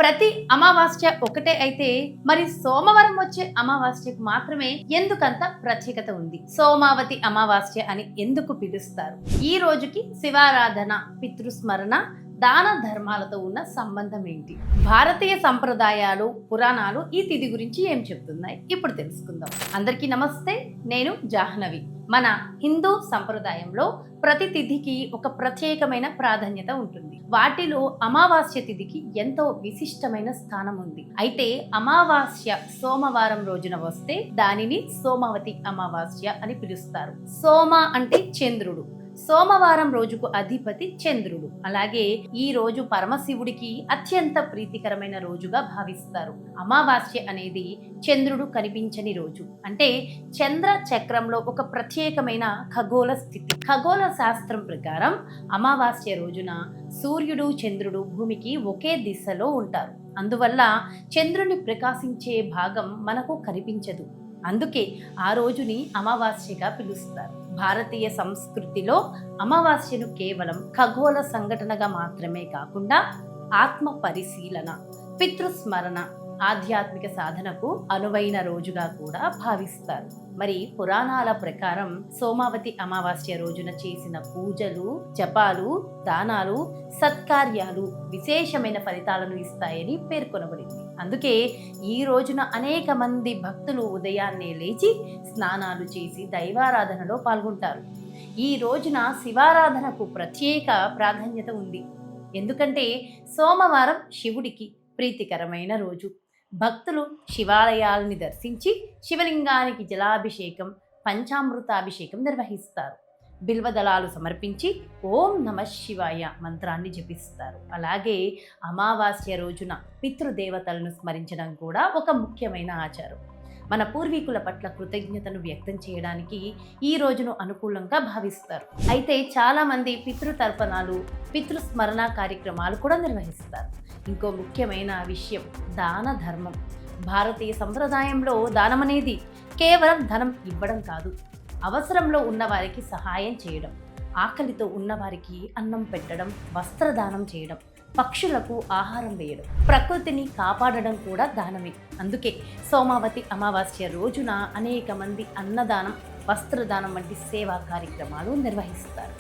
ప్రతి అమావాస్య ఒకటే అయితే మరి సోమవారం వచ్చే అమావాస్యకు మాత్రమే ఎందుకంత ప్రత్యేకత ఉంది? సోమావతి అమావాస్య అని ఎందుకు పిలుస్తారు? ఈ రోజుకి శివారాధన, పితృస్మరణ, దాన ధర్మాలతో ఉన్న సంబంధం ఏంటి? భారతీయ సంప్రదాయాలు, పురాణాలు ఈ తిథి గురించి ఏం చెప్తున్నాయి ఇప్పుడు తెలుసుకుందాం. అందరికీ నమస్తే, నేను జాహ్నవి. మన హిందూ సంప్రదాయంలో ప్రతి తిథికి ఒక ప్రత్యేకమైన ప్రాధాన్యత ఉంటుంది. వాటిలో అమావాస్య తిథికి ఎంతో విశిష్టమైన స్థానం ఉంది. అయితే అమావాస్య సోమవారం రోజున వస్తే దానిని సోమావతి అమావాస్య అని పిలుస్తారు. సోమ అంటే చంద్రుడు, సోమవారం రోజుకు అధిపతి చంద్రుడు. అలాగే ఈ రోజు పరమశివుడికి అత్యంత ప్రీతికరమైన రోజుగా భావిస్తారు. అమావాస్య అనేది చంద్రుడు కనిపించని రోజు, అంటే చంద్ర చక్రంలో ఒక ప్రత్యేకమైన ఖగోళ స్థితి. ఖగోళ శాస్త్రం ప్రకారం అమావాస్య రోజున సూర్యుడు, చంద్రుడు భూమికి ఒకే దిశలో ఉంటారు. అందువల్ల చంద్రుని ప్రకాశించే భాగం మనకు కనిపించదు. అందుకే ఆ రోజుని అమావాస్యగా పిలుస్తారు. భారతీయ సంస్కృతిలో అమావాస్యను కేవలం ఖగోళ సంఘటనగా మాత్రమే కాకుండా ఆత్మ పరిశీలన, పితృస్మరణ, ఆధ్యాత్మిక సాధనకు అనువైన రోజుగా కూడా భావిస్తారు. మరి పురాణాల ప్రకారం సోమావతి అమావాస్య రోజున చేసిన పూజలు, జపాలు, దానాలు, సత్కార్యాలు విశేషమైన ఫలితాలను ఇస్తాయని పేర్కొనబడింది. అందుకే ఈ రోజున అనేక మంది భక్తులు ఉదయాన్నే లేచి స్నానాలు చేసి దైవారాధనలో పాల్గొంటారు. ఈ రోజున శివారాధనకు ప్రత్యేక ప్రాధాన్యత ఉంది. ఎందుకంటే సోమవారం శివుడికి ప్రీతికరమైన రోజు. భక్తులు శివాలయాల్ని దర్శించి శివలింగానికి జలాభిషేకం, పంచామృతాభిషేకం నిర్వహిస్తారు. బిల్వదళాలు సమర్పించి ఓం నమః శివాయ మంత్రాన్ని జపిస్తారు. అలాగే అమావాస్య రోజున పితృదేవతలను స్మరించడం కూడా ఒక ముఖ్యమైన ఆచారం. మన పూర్వీకుల పట్ల కృతజ్ఞతను వ్యక్తం చేయడానికి ఈ రోజును అనుకూలంగా భావిస్తారు. అయితే చాలామంది పితృతర్పణాలు, పితృస్మరణ కార్యక్రమాలు కూడా నిర్వహిస్తారు. ఇంకో ముఖ్యమైన విషయం దాన ధర్మం. భారతీయ సంప్రదాయంలో దానం అనేది కేవలం ధనం ఇవ్వడం కాదు, అవసరంలో ఉన్నవారికి సహాయం చేయడం, ఆకలితో ఉన్నవారికి అన్నం పెట్టడం, వస్త్రదానం చేయడం, పక్షులకు ఆహారం వేయడం, ప్రకృతిని కాపాడడం కూడా దానమే. అందుకే సోమావతి అమావాస్య రోజున అనేక మంది అన్నదానం, వస్త్రదానం వంటి సేవా కార్యక్రమాలు నిర్వహిస్తారు.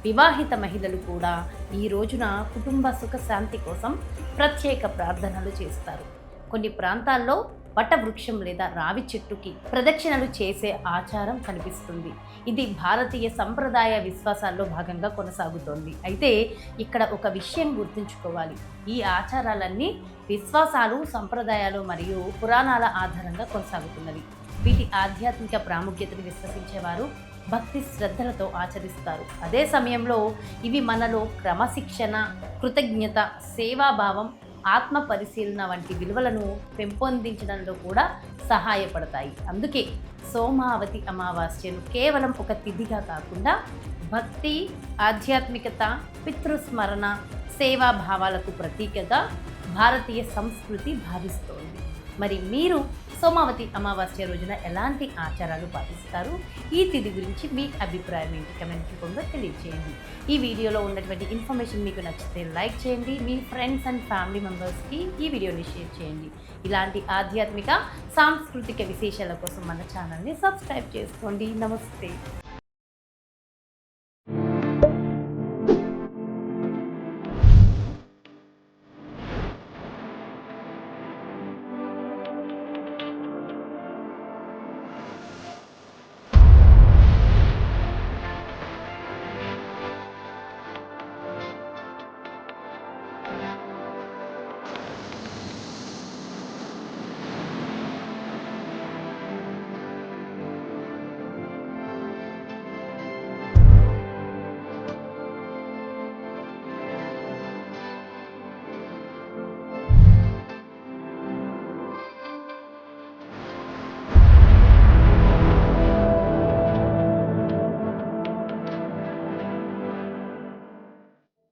వివాహిత మహిళలు కూడా ఈ రోజున కుటుంబ సుఖశాంతి కోసం ప్రత్యేక ప్రార్థనలు చేస్తారు. కొన్ని ప్రాంతాల్లో వటవృక్షం లేదా రావి చెట్టుకి ప్రదక్షిణలు చేసే ఆచారం కనిపిస్తుంది. ఇది భారతీయ సంప్రదాయ విశ్వాసాల్లో భాగంగా కొనసాగుతోంది. అయితే ఇక్కడ ఒక విషయం గుర్తుంచుకోవాలి. ఈ ఆచారాలన్నీ విశ్వాసాలు, సంప్రదాయాలు మరియు పురాణాల ఆధారంగా కొనసాగుతున్నవి. వీటి ఆధ్యాత్మిక ప్రాముఖ్యతను విశ్వసించేవారు భక్తి శ్రద్ధలతో ఆచరిస్తారు. అదే సమయంలో ఇవి మనలో క్రమశిక్షణ, కృతజ్ఞత, సేవాభావం, ఆత్మ పరిశీలన వంటి విలువలను పెంపొందించడంలో కూడా సహాయపడతాయి. అందుకే సోమావతి అమావాస్యను కేవలం ఒక తిథిగా కాకుండా భక్తి, ఆధ్యాత్మికత, పితృస్మరణ, సేవాభావాలకు ప్రతీకగా భారతీయ సంస్కృతి భావిస్తోంది. మరి మీరు సోమావతి అమావాస్య రోజున ఎలాంటి ఆచారాలు పాటిస్తారు? ఈ తిథి గురించి మీ అభిప్రాయం ఏంటి? కమెంట్ రూపంలో తెలియజేయండి. ఈ వీడియోలో ఉన్నటువంటి ఇన్ఫర్మేషన్ మీకు నచ్చితే లైక్ చేయండి. మీ ఫ్రెండ్స్ అండ్ ఫ్యామిలీ మెంబర్స్కి ఈ వీడియోని షేర్ చేయండి. ఇలాంటి ఆధ్యాత్మిక, సాంస్కృతిక విశేషాల కోసం మన ఛానల్ని సబ్స్క్రైబ్ చేసుకోండి. నమస్తే.